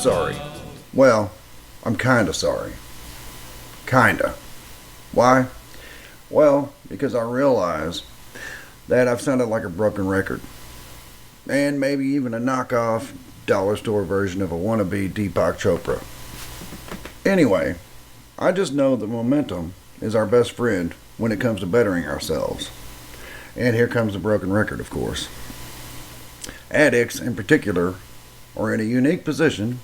sorry. Well, I'm kinda sorry. Kinda. Why? Well, because I realize that I've sounded like a broken record. And maybe even a knockoff dollar store version of a wannabe Deepak Chopra. Anyway, I just know that momentum is our best friend when it comes to bettering ourselves. And here comes the broken record, of course. Addicts, in particular, are in a unique position,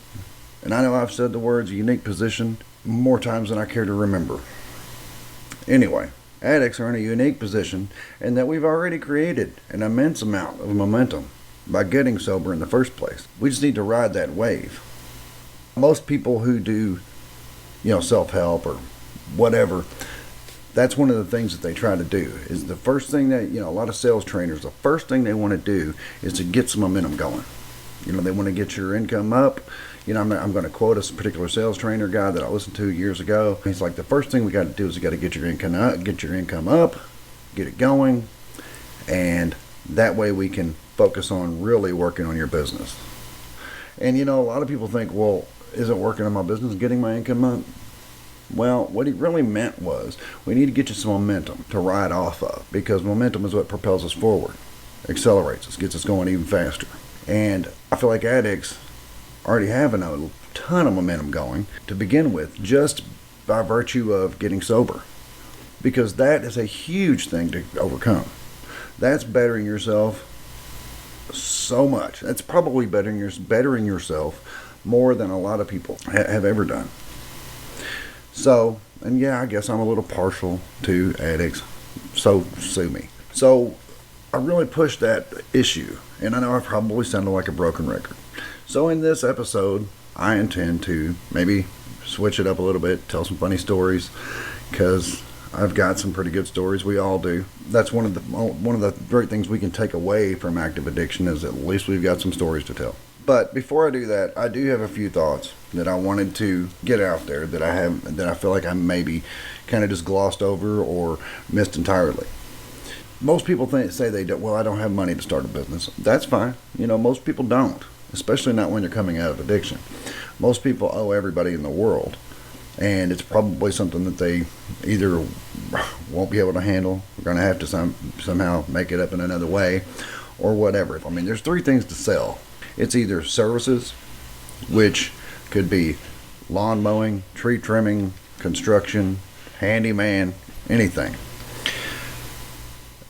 and I know I've said the words unique position more times than I care to remember. Anyway, addicts are in a unique position in that we've already created an immense amount of momentum by getting sober in the first place. We just need to ride that wave. Most people who do, self-help or whatever, that's one of the things that they try to do. Is the first thing that, a lot of sales trainers, the first thing they want to do is to get some momentum going. They want to get your income up. I'm going to quote a particular sales trainer guy that I listened to years ago. He's like, the first thing we got to do is we got to get your income up, get it going, and that way we can focus on really working on your business. And a lot of people think, well, isn't working on my business getting my income up? Well, what he really meant was we need to get you some momentum to ride off of, because momentum is what propels us forward, accelerates us, gets us going even faster. And I feel like addicts already have a ton of momentum going to begin with, just by virtue of getting sober, because that is a huge thing to overcome. That's bettering yourself so much. That's probably bettering yourself more than a lot of people have ever done. So, and yeah, I guess I'm a little partial to addicts, so sue me. So I really pushed that issue, and I know I probably sounded like a broken record. So in this episode, I intend to maybe switch it up a little bit, tell some funny stories, because I've got some pretty good stories. We all do. That's one of the great things we can take away from active addiction, is at least we've got some stories to tell. But before I do that, I do have a few thoughts that I wanted to get out there that I feel like I maybe kind of just glossed over or missed entirely. Most people say they don't. Well, I don't have money to start a business. That's fine. Most people don't, especially not when they're coming out of addiction. Most people owe everybody in the world, and it's probably something that they either won't be able to handle, we're going to have to somehow make it up in another way, or whatever. I mean, there's three things to sell. It's either services, which could be lawn mowing, tree trimming, construction, handyman, anything.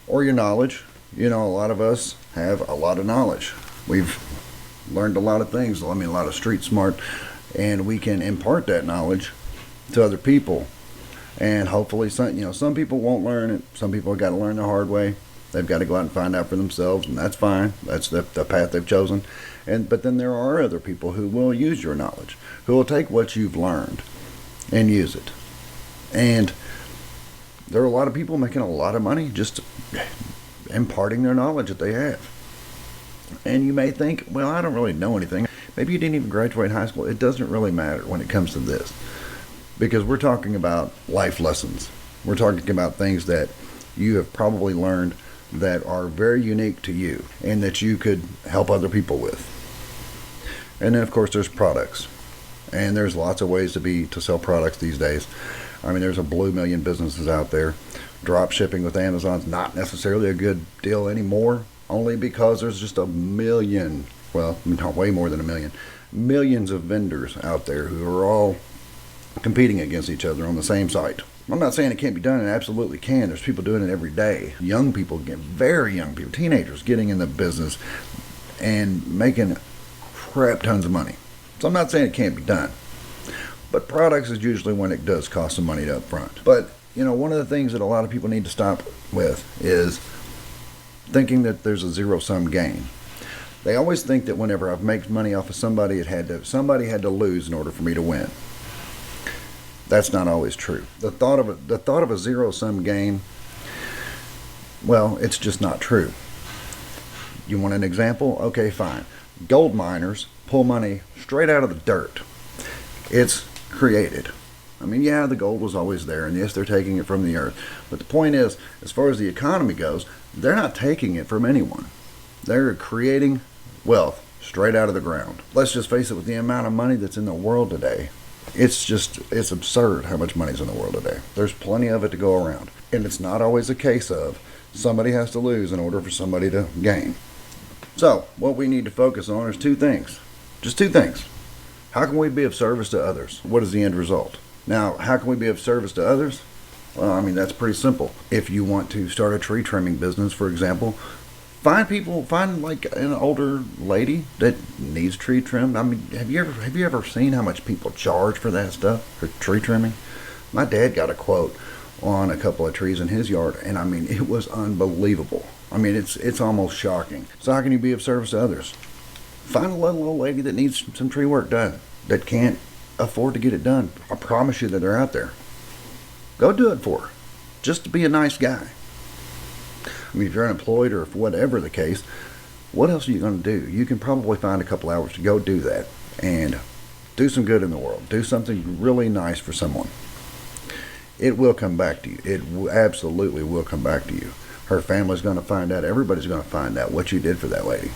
Or your knowledge. A lot of us have a lot of knowledge. We've learned a lot of things, a lot of street smart, and we can impart that knowledge to other people. And hopefully, some people won't learn it. Some people have got to learn the hard way. They've got to go out and find out for themselves, and that's fine. That's the path they've chosen. But then there are other people who will use your knowledge, who will take what you've learned and use it. And there are a lot of people making a lot of money just imparting their knowledge that they have. And you may think, well, I don't really know anything. Maybe you didn't even graduate high school. It doesn't really matter when it comes to this, because we're talking about life lessons. We're talking about things that you have probably learned that are very unique to you and that you could help other people with. And then, of course, there's products. And there's lots of ways to sell products these days. There's a blue million businesses out there. Drop shipping with Amazon's not necessarily a good deal anymore, only because there's just a million, well, not way more than a million, millions of vendors out there who are all competing against each other on the same site. I'm not saying it can't be done. It absolutely can. There's people doing it every day. Young people, very young people, teenagers getting in the business and making crap tons of money. So I'm not saying it can't be done. But products is usually when it does cost some money up front. But, one of the things that a lot of people need to stop with is thinking that there's a zero-sum game. They always think that whenever I've made money off of somebody, somebody had to lose in order for me to win. That's not always true. The thought of a zero-sum game, well, it's just not true. You want an example? Okay, fine. Gold miners pull money straight out of the dirt. It's created. Yeah, the gold was always there, and yes, they're taking it from the earth. But the point is, as far as the economy goes, they're not taking it from anyone. They're creating wealth straight out of the ground. Let's just face it, with the amount of money that's in the world today, it's absurd how much money's in the world today. There's plenty of it to go around. And it's not always a case of somebody has to lose in order for somebody to gain. So, what we need to focus on is two things. Just two things. How can we be of service to others? What is the end result? Now, how can we be of service to others? Well, I mean, that's pretty simple. If you want to start a tree trimming business, for example, find like an older lady that needs tree trimmed. I mean, have you ever seen how much people charge for that stuff, for tree trimming? My dad got a quote on a couple of trees in his yard, and I mean, it was unbelievable. I mean, it's almost shocking. So how can you be of service to others? Find a little old lady that needs some tree work done, that can't afford to get it done. I promise you that they're out there. Go do it for her, just to be a nice guy. I mean, if you're unemployed or whatever the case, what else are you going to do? You can probably find a couple hours to go do that and do some good in the world. Do something really nice for someone. It will come back to you. It absolutely will come back to you. Her family's going to find out. Everybody's going to find out what you did for that lady.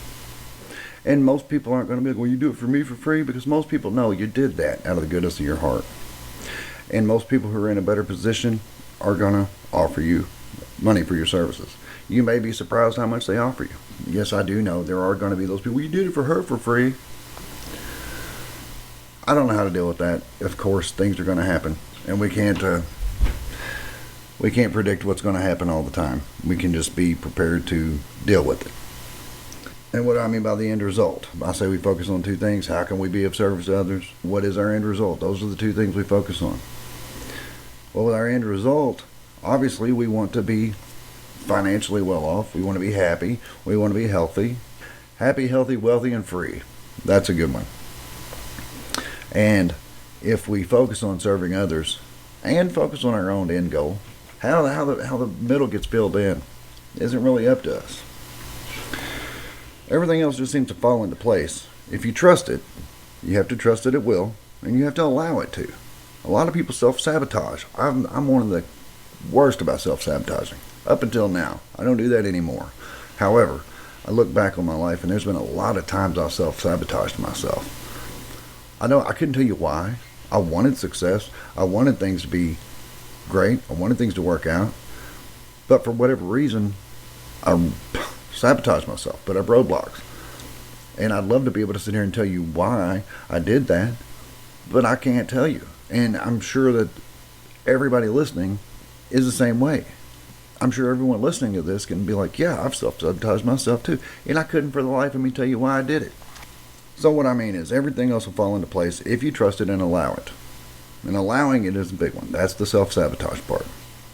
And most people aren't going to be like, well, you do it for me for free, because most people know you did that out of the goodness of your heart. And most people who are in a better position are going to offer you money for your services. You may be surprised how much they offer you. Yes, I do know there are going to be those people, you did it for her for free. I don't know how to deal with that. Of course, things are going to happen, and we can't predict what's going to happen all the time. We can just be prepared to deal with it. And what do I mean by the end result? I say we focus on two things. How can we be of service to others? What is our end result? Those are the two things we focus on. Well, with our end result, obviously we want to be financially well off. We want to be happy. We want to be healthy. Happy, healthy, wealthy, and free. That's a good one. And if we focus on serving others and focus on our own end goal, how the middle gets filled in isn't really up to us. Everything else just seems to fall into place. If you trust it, you have to trust that it will, and you have to allow it to. A lot of people self-sabotage. I'm one of the worst about self-sabotaging. Up until now, I don't do that anymore. However, I look back on my life, and there's been a lot of times I've self-sabotaged myself. I couldn't tell you why. I wanted success. I wanted things to be great. I wanted things to work out. But for whatever reason, I sabotaged myself, put up roadblocks. And I'd love to be able to sit here and tell you why I did that, but I can't tell you. And I'm sure that everybody listening is the same way. I'm sure everyone listening to this can be like, yeah, I've self-sabotaged myself too. And I couldn't for the life of me tell you why I did it. So what I mean is everything else will fall into place if you trust it and allow it. And allowing it is a big one. That's the self-sabotage part.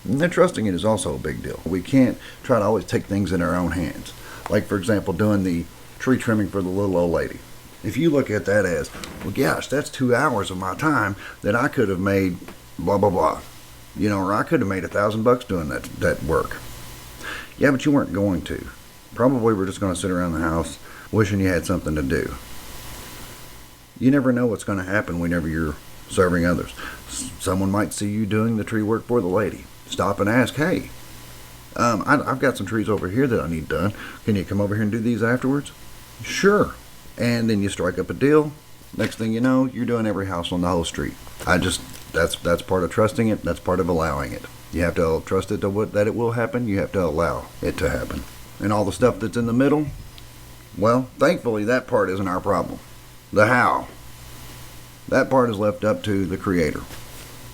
And then trusting it is also a big deal. We can't try to always take things in our own hands. Like, for example, doing the tree trimming for the little old lady. If you look at that as, well, gosh, that's 2 hours of my time that I could have made blah, blah, blah. You know, or I could have made $1,000 doing that work. Yeah, but you weren't going to. Probably were just going to sit around the house wishing you had something to do. You never know what's going to happen whenever you're serving others. Someone might see you doing the tree work for the lady. Stop and ask, hey, I've got some trees over here that I need done. Can you come over here and do these afterwards? Sure. And then you strike up a deal. Next thing you know, you're doing every house on the whole street. That's part of trusting it. That's part of allowing it. You have to trust it that it will happen. You have to allow it to happen. And all the stuff that's in the middle, well, thankfully that part isn't our problem. The how. That part is left up to the Creator.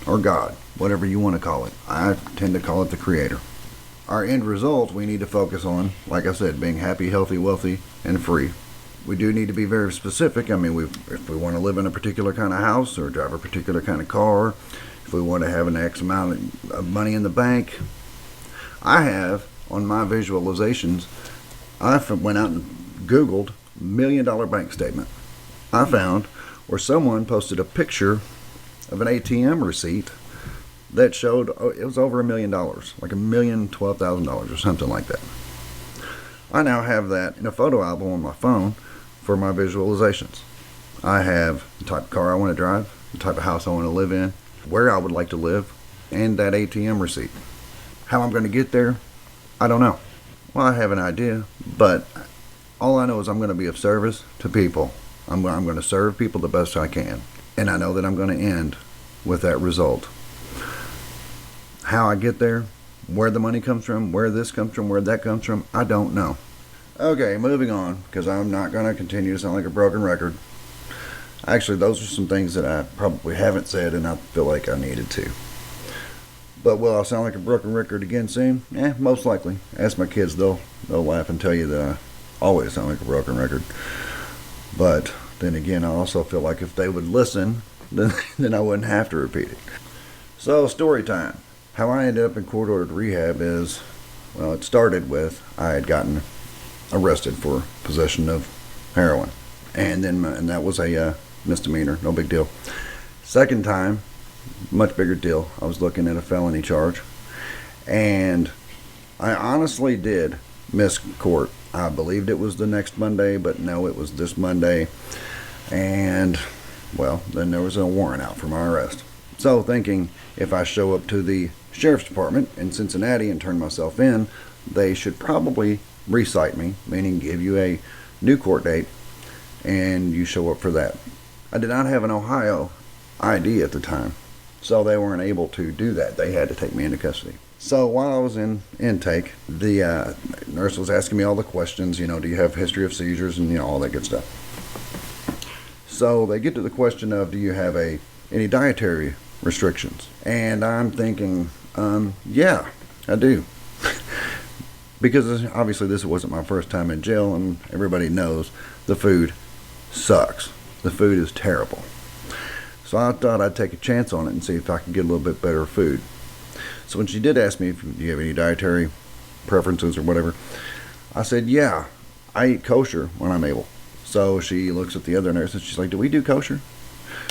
Or God, whatever you want to call it. I tend to call it the Creator. Our end result we need to focus on, like I said, being happy, healthy, wealthy, and free. We do need to be very specific. I mean, if we want to live in a particular kind of house or drive a particular kind of car, if we want to have an X amount of money in the bank, I have, on my visualizations, I went out and Googled $1 million bank statement. I found where someone posted a picture of an ATM receipt that showed it was over $1 million, like $1,012,000 or something like that. I now have that in a photo album on my phone for my visualizations. I have the type of car I want to drive, the type of house I want to live in, where I would like to live, and that ATM receipt. How I'm going to get there, I don't know. Well, I have an idea, but All I know is I'm going to be of service to people. I'm going to serve people the best I can. And I know that I'm going to end with that result. How I get there, where the money comes from, where this comes from, where that comes from, I don't know. Okay, moving on, because I'm not going to continue to sound like a broken record. Actually, those are some things that I probably haven't said and I feel like I needed to. But will I sound like a broken record again soon? Most likely. Ask my kids, they'll laugh and tell you that I always sound like a broken record. But then again, I also feel like if they would listen, then I wouldn't have to repeat it. So, story time. How I ended up in court-ordered rehab is, well, it started with I had gotten arrested for possession of heroin. And that was a misdemeanor, no big deal. Second time, much bigger deal. I was looking at a felony charge. And I honestly did miss court. I believed it was the next Monday, but no, it was this Monday. And, well, then there was a warrant out for my arrest. So thinking if I show up to the sheriff's department in Cincinnati and turn myself in, they should probably recite me, meaning give you a new court date, and you show up for that. I did not have an Ohio ID at the time, so they weren't able to do that. They had to take me into custody. So while I was in intake, the nurse was asking me all the questions, do you have a history of seizures and all that good stuff. So they get to the question of, do you have any dietary restrictions? And I'm thinking, yeah, I do. Because obviously this wasn't my first time in jail, and everybody knows the food sucks. The food is terrible. So I thought I'd take a chance on it and see if I could get a little bit better food. So when she did ask me, do you have any dietary preferences or whatever, I said, yeah, I eat kosher when I'm able. So she looks at the other nurse and she's like, do we do kosher?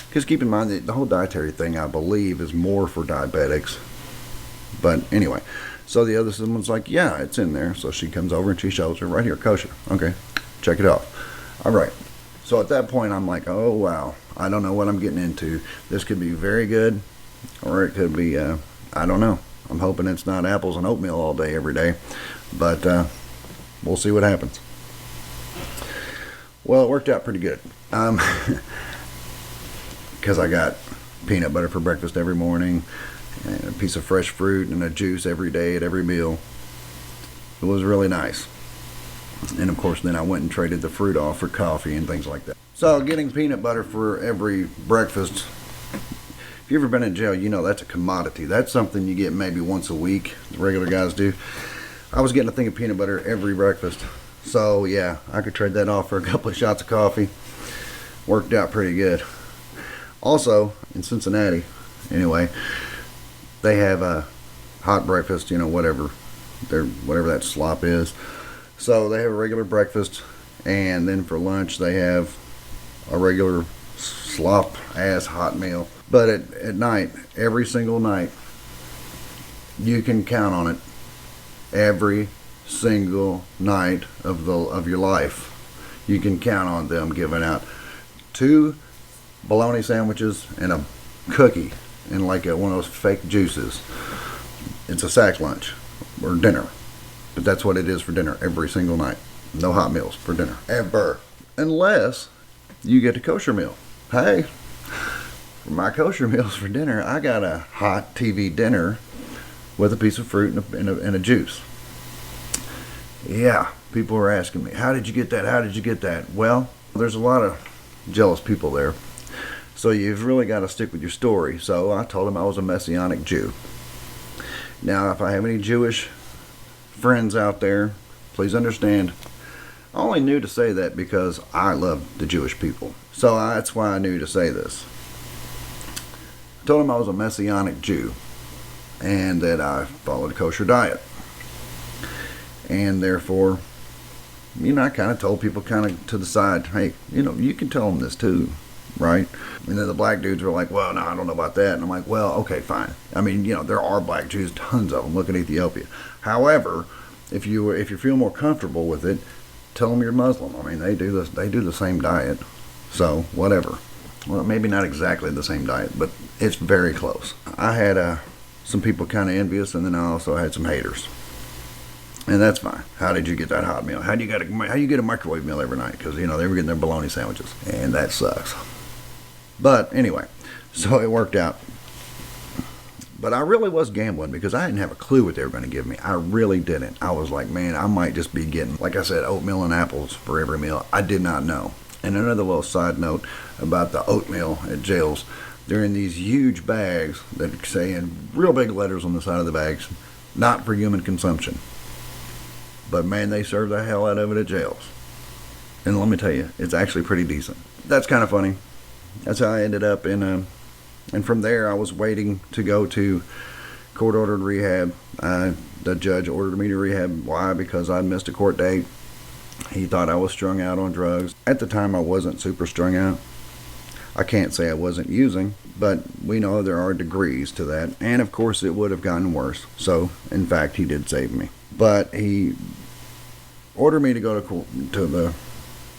Because keep in mind that the whole dietary thing, I believe, is more for diabetics. But anyway, so the other someone's like, yeah, it's in there. So she comes over and she shows her, right here, kosher. Okay, check it off. All right. So at that point, I'm like, oh, wow, I don't know what I'm getting into. This could be very good, or it could be, I don't know. I'm hoping it's not apples and oatmeal all day, every day. But we'll see what happens. Well, it worked out pretty good. Because I got peanut butter for breakfast every morning, and a piece of fresh fruit and a juice every day at every meal. It was really nice. And of course, then I went and traded the fruit off for coffee and things like that. So getting peanut butter for every breakfast, if you've ever been in jail, that's a commodity. That's something you get maybe once a week, the regular guys do. I was getting a thing of peanut butter every breakfast. So yeah, I could trade that off for a couple of shots of coffee. Worked out pretty good. Also, in Cincinnati, anyway, they have a hot breakfast, whatever that slop is. So they have a regular breakfast, and then for lunch they have a regular slop-ass hot meal. But at night, every single night, you can count on it, every single night of your life, you can count on them giving out 2 bologna sandwiches and a cookie and like one of those fake juices. It's a sack lunch or dinner. But that's what it is for dinner every single night. No hot meals for dinner, ever. Unless you get a kosher meal. Hey, for my kosher meals for dinner, I got a hot TV dinner with a piece of fruit and a juice. Yeah, people were asking me, how did you get that? How did you get that? Well, there's a lot of jealous people there. So you've really got to stick with your story. So I told them I was a Messianic Jew. Now, if I have any Jewish friends out there, please understand, I only knew to say that because I love the Jewish people. So that's why I knew to say this. I told him I was a Messianic Jew and that I followed a kosher diet. And therefore, I kind of told people kind of to the side, hey, you can tell them this too, right? And then the black dudes were like, well, no, I don't know about that. And I'm like, well, okay, fine. I mean, there are black Jews, tons of them. Look at Ethiopia. However, if you feel more comfortable with it, tell them you're Muslim. I mean, they do the same diet. So, whatever. Well, maybe not exactly the same diet, but it's very close. I had some people kind of envious, and then I also had some haters. And that's fine. How did you get that hot meal? How do you get a microwave meal every night? Because, they were getting their bologna sandwiches. And that sucks. But anyway, so it worked out. But I really was gambling because I didn't have a clue what they were going to give me. I really didn't. I was like, man, I might just be getting, like I said, oatmeal and apples for every meal. I did not know. And another little side note about the oatmeal at jails. They're in these huge bags that say in real big letters on the side of the bags, not for human consumption. But man, they serve the hell out of it at jails. And let me tell you, it's actually pretty decent. That's kind of funny. That's how I ended up in and from there I was waiting to go to court-ordered rehab. The judge ordered me to rehab. Why? Because I missed a court date. He thought I was strung out on drugs. At the time, I wasn't super strung out. I can't say I wasn't using, but we know there are degrees to that. And of course, it would have gotten worse. So, in fact, he did save me. But he ordered me to go to the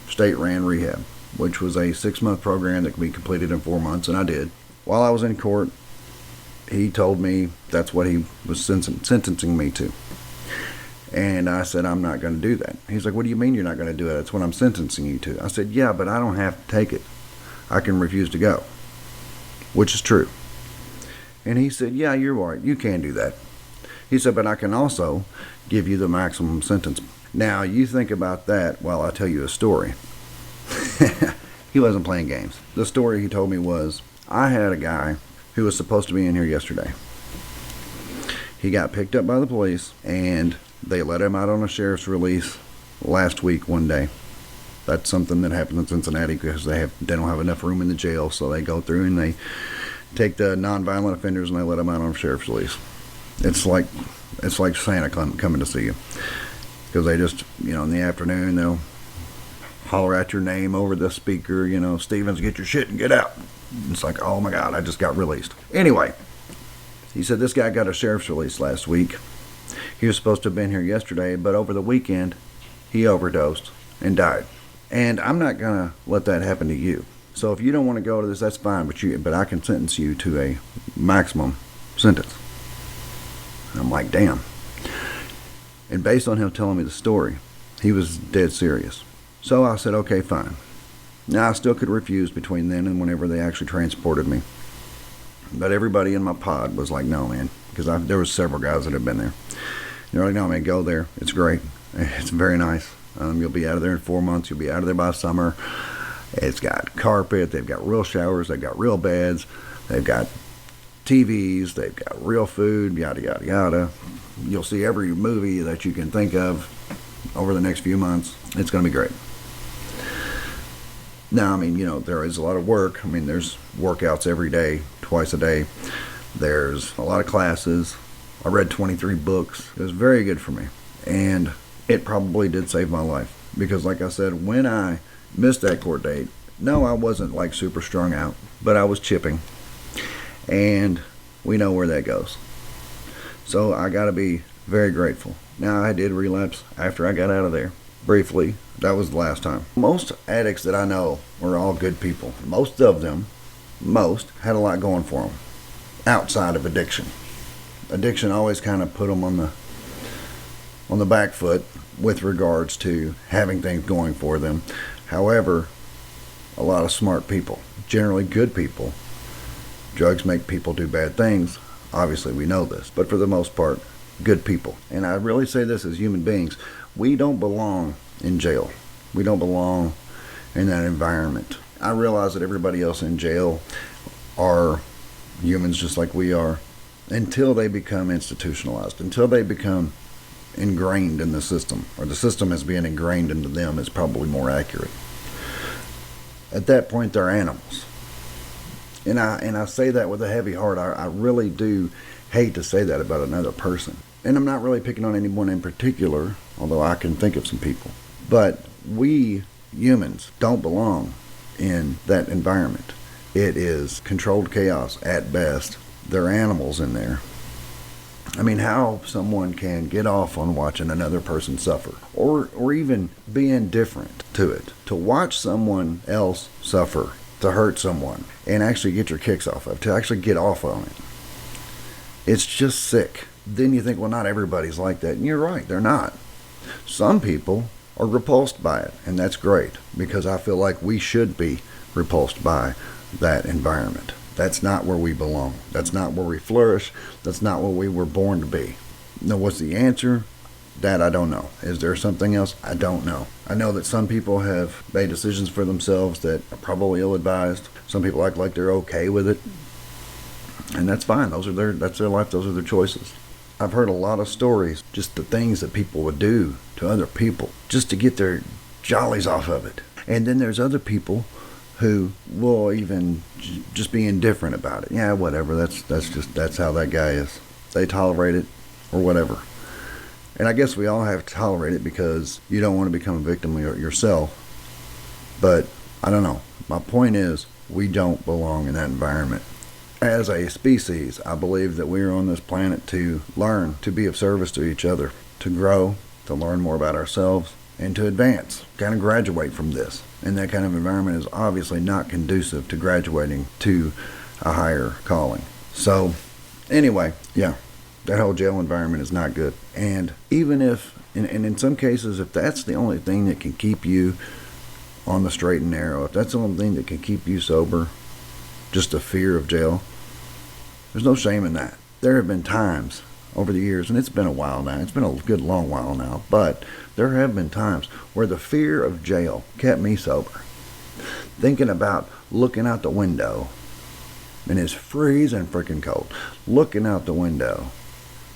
state-ran rehab, which was a 6-month program that could be completed in 4 months, and I did. While I was in court, he told me that's what he was sentencing me to. And I said, I'm not going to do that. He's like, what do you mean you're not going to do it? That's what I'm sentencing you to. I said, yeah, but I don't have to take it. I can refuse to go, which is true. And he said, yeah, you're right. You can do that. He said, but I can also give you the maximum sentence. Now, you think about that while I tell you a story. He wasn't playing games. The story he told me was, I had a guy who was supposed to be in here yesterday. He got picked up by the police, and they let him out on a sheriff's release last week one day. That's something that happens in Cincinnati because they don't have enough room in the jail, so they go through and they take the nonviolent offenders and they let them out on a sheriff's release. It's like Santa coming to see you, because they just, in the afternoon they'll holler at your name over the speaker, Stevens, get your shit and get out. It's like, oh my God, I just got released. Anyway, he said this guy got a sheriff's release last week. He was supposed to have been here yesterday, but over the weekend he overdosed and died. And I'm not going to let that happen to you. So if you don't want to go to this, that's fine, but I can sentence you to a maximum sentence. And I'm like, damn. And based on him telling me the story, he was dead serious. So I said, okay, fine. Now, I still could refuse between then and whenever they actually transported me. But everybody in my pod was like, no, man, because there was several guys that had been there. They're like, no, man, go there. It's great. It's very nice. You'll be out of there in 4 months. You'll be out of there by summer. It's got carpet. They've got real showers. They've got real beds. They've got TVs. They've got real food, yada, yada, yada. You'll see every movie that you can think of over the next few months. It's going to be great. Now, there is a lot of work. There's workouts every day, twice a day. There's a lot of classes. I read 23 books. It was very good for me. And it probably did save my life. Because like I said, when I missed that court date, no, I wasn't like super strung out, but I was chipping. And we know where that goes. So I got to be very grateful. Now, I did relapse after I got out of there. Briefly, that was the last time. Most addicts that I know were all good people. Most of them, had a lot going for them outside of addiction. Addiction always kind of put them on the back foot with regards to having things going for them. However, a lot of smart people, generally good people, drugs make people do bad things. Obviously, we know this. But for the most part, good people. And I really say this as human beings. We don't belong in jail. We don't belong in that environment. I realize that everybody else in jail are humans just like we are, until they become institutionalized, until they become ingrained in the system, or the system is being ingrained into them is probably more accurate. At that point, they're animals. And I say that with a heavy heart. I really do hate to say that about another person. And I'm not really picking on anyone in particular, although I can think of some people. But we humans don't belong in that environment. It is controlled chaos at best. There are animals in there. How someone can get off on watching another person suffer, or even be indifferent to it. To watch someone else suffer, to hurt someone, and actually get your kicks off of, to actually get off on it. It's just sick. then you think, well, not everybody's like that. And you're right, they're not. Some people are repulsed by it, and that's great, because I feel like we should be repulsed by that environment. That's not where we belong. That's not where we flourish. That's not what we were born to be. Now, what's the answer? That I don't know. Is there something else? I don't know. I know that some people have made decisions for themselves that are probably ill-advised. Some people act like they're okay with it, and that's fine. That's their life. Those are their choices. I've heard a lot of stories, just the things that people would do to other people just to get their jollies off of it. And then there's other people who will even just be indifferent about it. Yeah, whatever. That's how that guy is. They tolerate it or whatever. And I guess we all have to tolerate it because you don't want to become a victim yourself. But I don't know. My point is, we don't belong in that environment. As a species, I believe that we are on this planet to learn, to be of service to each other, to grow, to learn more about ourselves, and to advance, kind of graduate from this. And that kind of environment is obviously not conducive to graduating to a higher calling. So, anyway, yeah, that whole jail environment is not good. And even if, and in some cases, if that's the only thing that can keep you on the straight and narrow, if that's the only thing that can keep you sober, just the fear of jail, there's no shame in that. There have been times over the years, and it's been a while now, it's been a good long while now, but there have been times where the fear of jail kept me sober. Thinking about looking out the window, and it's freezing freaking cold, looking out the window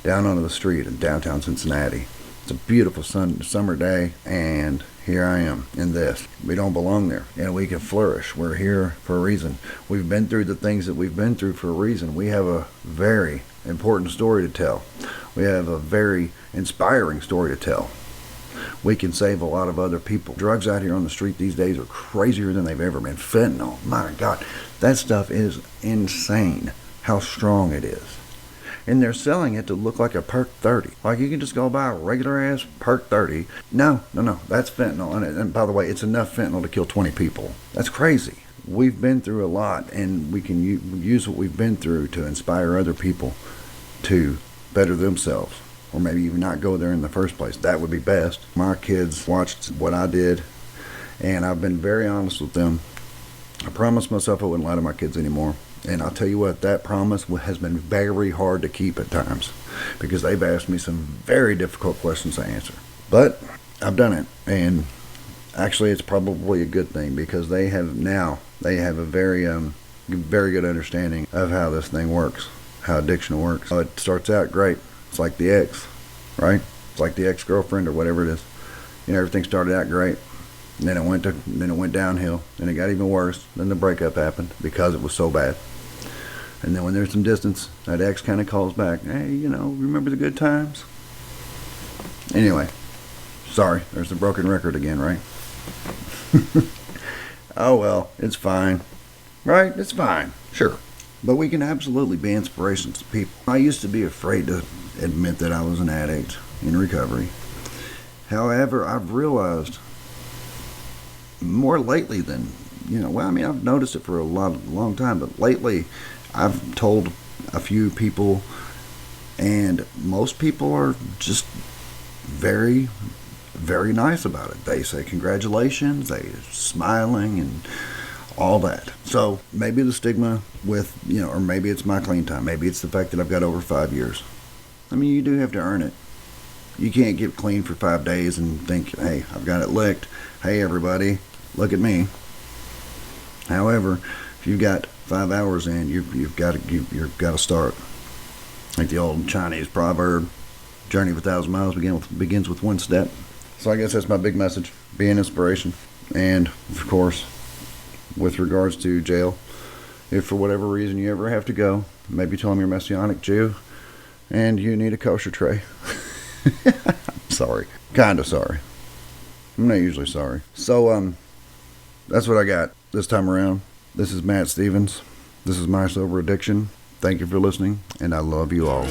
down onto the street in downtown Cincinnati. It's a beautiful summer day, and here I am in this. We don't belong there, and we can flourish. We're here for a reason. We've been through the things that we've been through for a reason. We have a very important story to tell. We have a very inspiring story to tell. We can save a lot of other people. Drugs out here on the street these days are crazier than they've ever been. Fentanyl, my God, that stuff is insane how strong it is. And they're selling it to look like a Perk 30. Like you can just go buy a regular ass Perk 30. No, that's fentanyl. And by the way, it's enough fentanyl to kill 20 people. That's crazy. We've been through a lot, and we can use what we've been through to inspire other people to better themselves, or maybe even not go there in the first place. That would be best. My kids watched what I did, and I've been very honest with them. I promised myself I wouldn't lie to my kids anymore. And I'll tell you what, that promise has been very hard to keep at times, because they've asked me some very difficult questions to answer. But I've done it, and actually it's probably a good thing, because they have a very good understanding of how this thing works, how addiction works. It starts out great. It's like the ex, right? It's like the ex-girlfriend or whatever it is. Everything started out great. And then it went downhill, and it got even worse. Then the breakup happened because it was so bad. And then when there's some distance, that ex kind of calls back, hey, remember the good times? Anyway, sorry, there's the broken record again, right? Oh well, it's fine. Right? It's fine. Sure. But we can absolutely be inspirations to people. I used to be afraid to admit that I was an addict in recovery. However, I've realized more lately than, I've noticed it for a long time, but lately I've told a few people, and most people are just very, very nice about it. They say congratulations, they're smiling and all that. So maybe the stigma with, or maybe it's my clean time. Maybe it's the fact that I've got over 5 years. I mean, you do have to earn it. You can't get clean for 5 days and think, hey, I've got it licked. Hey, everybody, look at me. However, if you've got 5 hours in, you've got to start. Like the old Chinese proverb, journey of 1,000 miles begins with one step. So I guess that's my big message. Be an inspiration. And, of course, with regards to jail, if for whatever reason you ever have to go, maybe tell them you're a Messianic Jew and you need a kosher tray. I'm sorry. Kind of sorry. I'm not usually sorry. So, that's what I got this time around. This is Matt Stevens. This is My Sober Addiction. Thank you for listening, and I love you all.